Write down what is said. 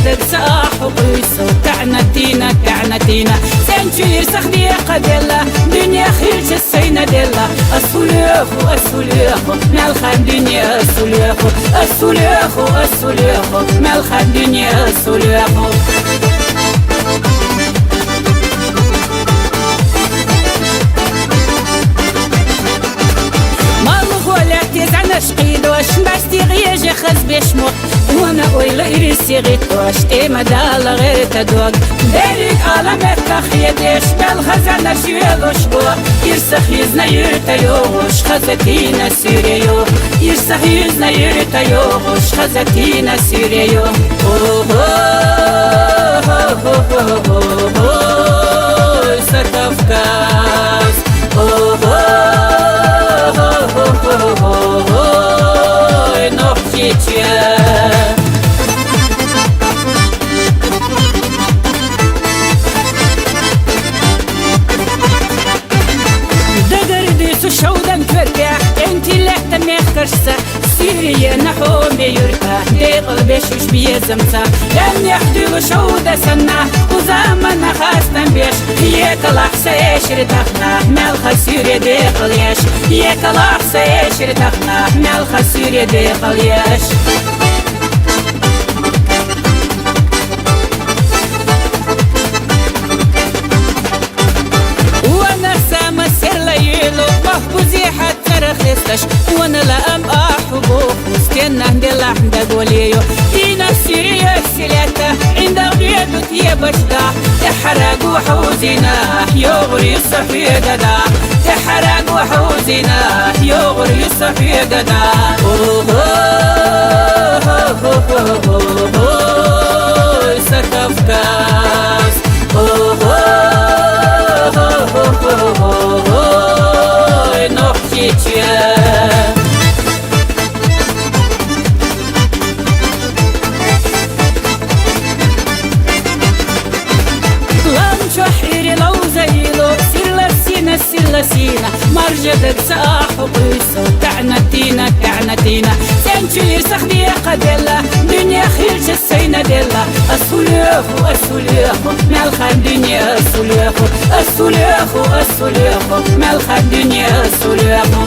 مرجدك صاح وقيسو تعنتينا تعنتينا سنجير سخدي قدلا دنيا خيرش السينة دلا السليخو السليخو مالخان دنيا السليخو السليخو السليخو مالخان دنيا السليخو شقيدوش باستي غيجي خز بيشمو وانا اويلا يريسي غيتوش تيما دالا غير تدوق داريك علامات تخيديش بالخزانة شويلوش بو يرسخ يزنا يرتيوش خزتينا سيريو يرسخ يزنا يرتيوش خزتينا سيريو سكفكاس شودن كركح انتي اللي تميخ كرسة سيريا نحو بيوركا ديقل بيشوش بيزمتا لن يحدو شودة سنة وزامن خاستن بيش يكل احسا يشري تخنا مالخا سيريا ديقل يش يكل احسا يشري تخنا مالخا سيريا ديقل يش محبوزي حتى رخصتش وانا لا ام احبو مستنى هندل احمد وليو دينا سيريا سيلاتا عند غيادو تيبشتا تحرق وحوزنا يغري الصفي ددا تحرق وحوزنا يغري الصفي ددا سكفكاس شحيري لو زيلو سيلا سينا مرجدك صاح وقيسو تعنتينا تعنتينا سنجير سخدي قدلا دنيا خيرش السينة دلا السليخو السليخو مالخان دنيا السليخو السليخو السليخو مالخان دنيا السليخو